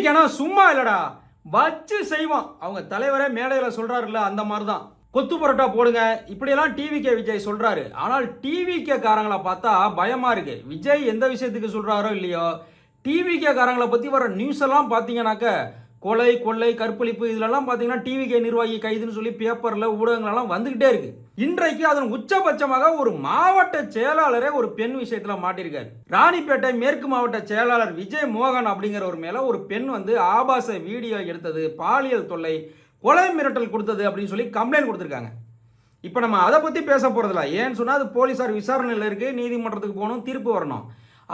டிவிக்கேனா சும்மா இல்லடா, வச்சு செய்வோம். அவங்க தலைவரே மேடையில் சொல்றாருல்ல, அந்த மாதிரி தான். கொத்து பரோட்டா போடுங்க இப்படியெல்லாம் டிவிகே விஜய் சொல்றாரு. ஆனால் டிவிகே காரங்களை பார்த்தா பயமா இருக்கு. விஜய் எந்த விஷயத்துக்கு சொல்றாரோ இல்லையோ, டிவிகே காரங்களை பத்தி வர நியூஸ் எல்லாம் பார்த்தீங்கன்னாக்க கொலை கொள்ளை கற்பழிப்பு இதுலலாம் பார்த்தீங்கன்னா டிவிகே நிர்வாகி கைதுன்னு சொல்லி பேப்பரில் ஊடகங்களெல்லாம் வந்துக்கிட்டே இருக்கு. இன்றைக்கு அதன் உச்சபட்சமாக ஒரு மாவட்ட செயலாளரே ஒரு பெண் விஷயத்தில் மாட்டிருக்காரு. ராணிப்பேட்டை மேற்கு மாவட்ட செயலாளர் விஜய் மோகன் அப்படிங்கிறவர் மேல ஒரு பெண் வந்து ஆபாச வீடியோ எடுத்தது, பாலியல் தொல்லை, கொலை மிரட்டல் கொடுத்தது அப்படின்னு சொல்லி கம்ப்ளைண்ட் கொடுத்துருக்காங்க. இப்போ நம்ம அதை பற்றி பேச போகிறதில்ல. ஏன்னு சொன்னால் அது போலீஸார் விசாரணையில் இருக்குது, நீதிமன்றத்துக்கு போகணும், தீர்ப்பு வரணும்.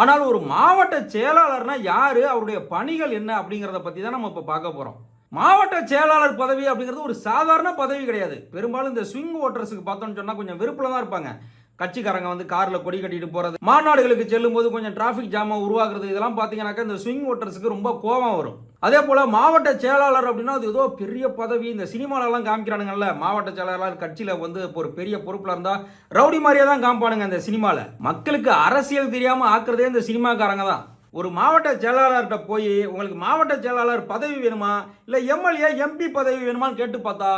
ஆனால் ஒரு மாவட்ட செயலாளர்னா யார், அவருடைய பணிகள் என்ன அப்படிங்கிறத பற்றி தான் நம்ம இப்போ பார்க்க போகிறோம். மாவட்ட செயலாளர் பதவி அப்படிங்கிறது ஒரு சாதாரண பதவி கிடையாது. பெரும்பாலும் இந்த ஸ்விங் ஓட்டர்ஸுக்கு பார்த்தோம்னு சொன்னால் கொஞ்சம் வெறுப்பில் தான் இருப்பாங்க. கட்சிக்காரங்க வந்து காரில் கொடி கட்டிட்டு போகிறது, மாநாடுகளுக்கு செல்லும் போது கொஞ்சம் டிராஃபிக் ஜாமை உருவாக்குறது, இதெல்லாம் பார்த்தீங்கன்னாக்கா இந்த ஸ்விங் ஓட்டர்ஸுக்கு ரொம்ப கோபம் வரும். அதே போல் மாவட்ட செயலாளர் அப்படின்னா அது ஏதோ பெரிய பதவி. இந்த சினிமாலெல்லாம் காமிக்கிறானுங்கல்ல, மாவட்ட செயலாளர் கட்சியில் வந்து ஒரு பெரிய பொறுப்பில் இருந்தால் ரவுடி மாதிரியே தான் காமிப்பானுங்க இந்த சினிமாவில். மக்களுக்கு அரசியல் தெரியாமல் ஆக்குறதே இந்த சினிமாக்காரங்க தான். ஒரு மாவட்ட செயலாளர்கிட்ட போய் உங்களுக்கு மாவட்ட செயலாளர் பதவி வேணுமா இல்லை எம்எல்ஏ எம்பி பதவி வேணுமான்னு கேட்டு பார்த்தா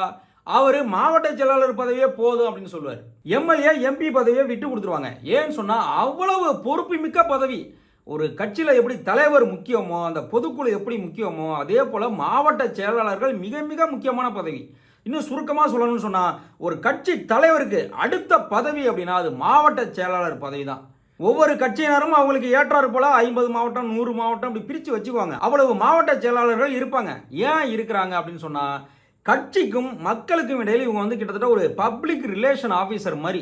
அவர் மாவட்ட செயலாளர் பதவியே போதும் அப்படின்னு சொல்லுவார். எம்எல்ஏ எம்பி பதவியை விட்டு கொடுத்துருவாங்க. ஏன்னு சொன்னால் அவ்வளவு பொறுப்பு மிக்க பதவி. ஒரு கட்சியில் எப்படி தலைவர் முக்கியமோ, அந்த பொதுக்குழு எப்படி முக்கியமோ, அதே போல் மாவட்ட செயலாளர்கள் மிக மிக முக்கியமான பதவி. இன்னும் சுருக்கமாக சொல்லணும்னு சொன்னால் ஒரு கட்சி தலைவருக்கு அடுத்த பதவி அப்படின்னா அது மாவட்ட செயலாளர் பதவி தான். ஒவ்வொரு கட்சியினரும் அவங்களுக்கு ஏற்றாறு போல 50 மாவட்டம் 100 மாவட்டம் அப்படி பிரித்து வச்சுக்குவாங்க. அவ்வளவு மாவட்ட செயலாளர்கள் இருப்பாங்க. ஏன் இருக்கிறாங்க அப்படின்னு சொன்னால் கட்சிக்கும் மக்களுக்கும் இடையில் இவங்க வந்து கிட்டத்தட்ட ஒரு பப்ளிக் ரிலேஷன் ஆஃபீஸர் மாதிரி.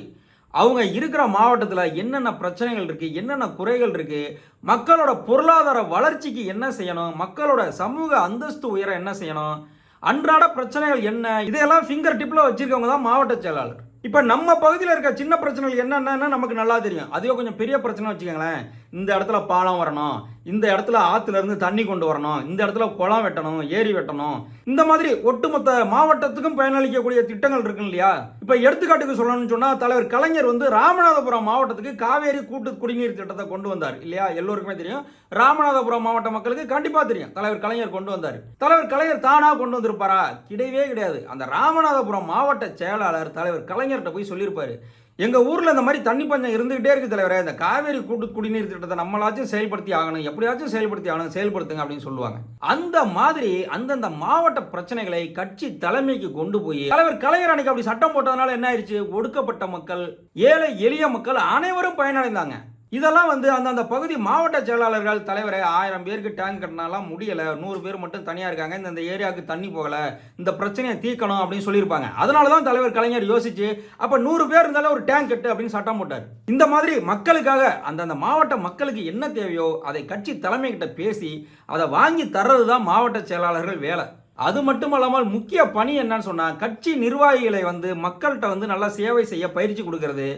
அவங்க இருக்கிற மாவட்டத்தில் என்னென்ன பிரச்சனைகள் இருக்குது, என்னென்ன குறைகள் இருக்குது, மக்களோட பொருளாதார வளர்ச்சிக்கு என்ன செய்யணும், மக்களோட சமூக அந்தஸ்து உயர என்ன செய்யணும், அன்றாட பிரச்சனைகள் என்ன, இதையெல்லாம் ஃபிங்கர் டிப்பில் வச்சுருக்கவங்க தான் மாவட்ட செயலாளர். இப்போ நம்ம பகுதியில் இருக்க சின்ன பிரச்சனைகள் என்னென்னு நமக்கு நல்லா தெரியும். அதுவே கொஞ்சம் பெரிய பிரச்சனை வச்சுக்கோங்களேன். இந்த இடத்துல பாலம் வரணும், இந்த இடத்துல ஆற்றுல இருந்து தண்ணி கொண்டு வரணும், இந்த இடத்துல குளம் வெட்டணும், ஏரி வெட்டணும், இந்த மாதிரி ஒட்டுமொத்த மாவட்டத்துக்கும் பயனளிக்கக்கூடிய திட்டங்கள் இருக்கு இல்லையா. இப்போ எடுத்துக்காட்டுக்கு சொல்லணும்னு சொன்னால் தலைவர் கலைஞர் வந்து ராமநாதபுரம் மாவட்டத்துக்கு காவேரி கூட்டு குடிநீர் திட்டத்தை கொண்டு வந்தார் இல்லையா. எல்லோருக்குமே தெரியும். ராமநாதபுரம் மாவட்ட மக்களுக்கு கண்டிப்பாக தெரியும் தலைவர் கலைஞர் கொண்டு வந்தார். தலைவர் கலைஞர் தானாக கொண்டு வந்திருப்பாரா? கிடையவே கிடையாது. அந்த ராமநாதபுரம் மாவட்ட செயலாளர் தலைவர் கலைஞர்கிட்ட போய் சொல்லியிருப்பாரு, எங்கள் ஊரில் இந்த மாதிரி தண்ணி பஞ்சம் இருந்துகிட்டே இருக்குது தலைவரே, இந்த காவேரி கூட்டு குடிநீர் திட்டத்தை நம்மளாச்சும் செயல்படுத்தி ஆகணும், எப்படியாச்சும் செயல்படுத்தி ஆகணும், செயல்படுத்துங்க அப்படின்னு சொல்லுவாங்க. அந்த மாதிரி அந்தந்த மாவட்ட பிரச்சனைகளை கட்சி தலைமைக்கு கொண்டு போய் தலைவர் கலைஞர் அன்னைக்கு அப்படி சட்டம் போட்டதுனால என்ன ஆயிடுச்சு, ஒடுக்கப்பட்ட மக்கள், ஏழை எளிய மக்கள் அனைவரும் பயனடைந்தாங்க. இதெல்லாம் வந்து அந்தந்த பகுதி மாவட்ட செயலாளர்கள் தலைவரை 1000 பேருக்கு டேங்க் கட்டினாலாம் முடியலை, 100 பேர் மட்டும் தனியாக இருக்காங்க, இந்த ஏரியாவுக்கு தண்ணி போகலை, இந்த பிரச்சனையை தீர்க்கணும் அப்படின்னு சொல்லியிருப்பாங்க. அதனால தான் தலைவர் கலைஞர் யோசிச்சு அப்போ 100 பேர் இருந்தாலும் ஒரு டேங்க் கட்டு அப்படின்னு சட்டம் போட்டார். இந்த மாதிரி மக்களுக்காக அந்தந்த மாவட்ட மக்களுக்கு என்ன தேவையோ அதை கட்சி தலைமைகிட்ட பேசி அதை வாங்கி தர்றது தான் மாவட்ட செயலாளர்கள் வேலை. அது மட்டும் இல்லாமல் முக்கிய பணி என்னன்னு சொன்னால் கட்சி நிர்வாகிகளை வந்து மக்கள்கிட்ட வந்து நல்லா சேவை செய்ய பயிற்சி கொடுக்கறது,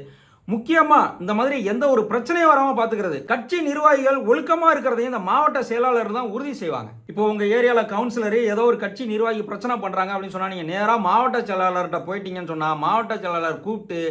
முக்கியமாக இந்த மாதிரி எந்த ஒரு பிரச்சனையும் வராமல் பார்த்துக்கிறது. கட்சி நிர்வாகிகள் ஒழுக்கமாக இருக்கிறதையும் இந்த மாவட்ட செயலாளர் தான் உறுதி செய்வாங்க. இப்போ உங்கள் ஏரியாவில் கவுன்சிலரு ஏதோ ஒரு கட்சி நிர்வாகி பிரச்சனை பண்ணுறாங்க அப்படின்னு சொன்னால் நீங்கள் நேராக மாவட்ட செயலாளர்கிட்ட போயிட்டீங்கன்னு சொன்னால் மாவட்ட செயலாளர் கூப்பிட்டு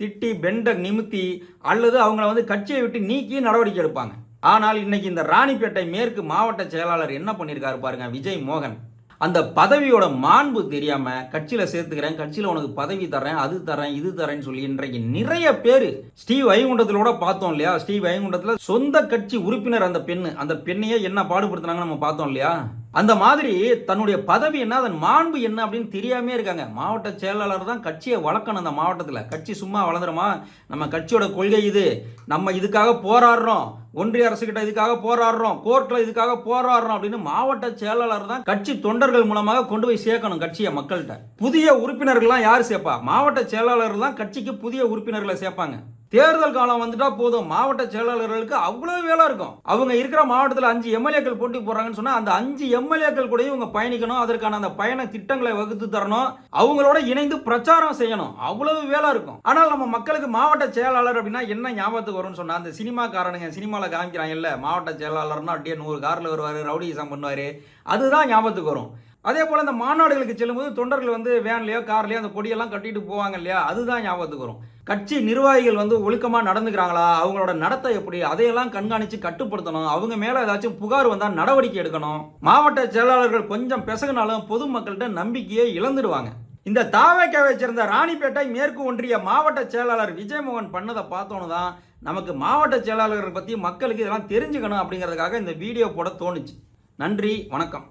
திட்டி பெண்டை நிமித்தி அல்லது அவங்கள வந்து கட்சியை விட்டு நீக்கி நடவடிக்கை எடுப்பாங்க. ஆனால் இன்னைக்கு இந்த ராணிப்பேட்டை மேற்கு மாவட்ட செயலாளர் என்ன பண்ணியிருக்காரு பாருங்க, விஜய் மோகன். அந்த பதவியோட மாண்பு தெரியாம கட்சியில் சேர்த்துக்கிறேன், கட்சியில் உனக்கு பதவி தரேன், அது தரேன், இது தரேன்னு சொல்லி இன்றைக்கு நிறைய பேர் ஸ்ரீ வைகுண்டத்தில் கூட பார்த்தோம் இல்லையா. ஸ்ரீ வைகுண்டத்தில் சொந்த கட்சி உறுப்பினர் அந்த பெண்ணையே என்ன பாடுபடுத்தினாங்க நம்ம பார்த்தோம் இல்லையா. அந்த மாதிரி தன்னுடைய பதவி என்ன, அதன் மாண்பு என்ன அப்படின்னு தெரியாமே இருக்காங்க. மாவட்ட செயலாளர் தான் கட்சியை வளர்க்கணும். அந்த மாவட்டத்தில் கட்சி சும்மா வளர்ந்துருமா? நம்ம கட்சியோட கொள்கை இது, நம்ம இதுக்காக போராடுறோம், ஒன்றிய அரசு கிட்ட இதுக்காக போராடுறோம், கோர்ட்ல இதுக்காக போராடுறோம் அப்படின்னு மாவட்ட செயலாளர் தான் கட்சி தொண்டர்கள் மூலமாக கொண்டு போய் சேர்க்கணும் கட்சியை மக்கள்கிட்ட. புதிய உறுப்பினர்கள்லாம் யார் சேர்ப்பா? மாவட்ட செயலாளர் தான் கட்சிக்கு புதிய உறுப்பினர்களை சேர்ப்பாங்க. தேர்தல் காலம் வந்துட்டா போதும், மாவட்ட செயலாளர்களுக்கு அவ்வளவு வேலை இருக்கும். அவங்க இருக்கிற மாவட்டத்தில் 5 எம்எல்ஏக்கள் போட்டி போடுறாங்கன்னு சொன்னா அந்த 5 எம்எல்ஏக்கள் கூட இவங்க பயணிக்கணும், அதற்கான அந்த பயண திட்டங்களை வகுத்து தரணும், அவங்களோட இணைந்து பிரச்சாரம் செய்யணும், அவ்வளவு வேலை இருக்கும். ஆனால் நம்ம மக்களுக்கு மாவட்ட செயலாளர் அப்படின்னா என்ன ஞாபகத்துக்கு வரும்னு சொன்னா, அந்த சினிமாக்காரனுங்க சினிமாவில் காமிக்கிறாங்க இல்ல, மாவட்ட செயலாளர்னா அப்படியே 100 காரில் வருவாரு, ரவுடிசம் பண்ணுவாரு, அதுதான் ஞாபகத்துக்கு வரும். அதே போல் இந்த மாநாடுகளுக்கு செல்லும்போது தொண்டர்கள் வந்து வேன்லையோ கார்லையோ அந்த கொடியெல்லாம் கட்டிட்டு போவாங்க இல்லையா, அதுதான் ஞாபகத்துக்கு வரும். கட்சி நிர்வாகிகள் வந்து ஒழுக்கமாக நடந்துக்கிறாங்களா, அவங்களோட நடத்தை எப்படி, அதையெல்லாம் கண்காணித்து கட்டுப்படுத்தணும். அவங்க மேலே ஏதாச்சும் புகார் வந்தால் நடவடிக்கை எடுக்கணும். மாவட்ட செயலாளர்கள் கொஞ்சம் பிசகுனாலும் பொதுமக்கள்கிட்ட நம்பிக்கையை இழந்துடுவாங்க. இந்த தாவேக்காவை சேர்ந்த ராணிப்பேட்டை மேற்கு ஒன்றிய மாவட்ட செயலாளர் விஜயமோகன் பண்ணதை பார்த்தோன்னு தான் நமக்கு மாவட்ட செயலாளர்கள் பற்றி மக்களுக்கு இதெல்லாம் தெரிஞ்சுக்கணும் அப்படிங்கிறதுக்காக இந்த வீடியோ போட தோணுச்சு. நன்றி, வணக்கம்.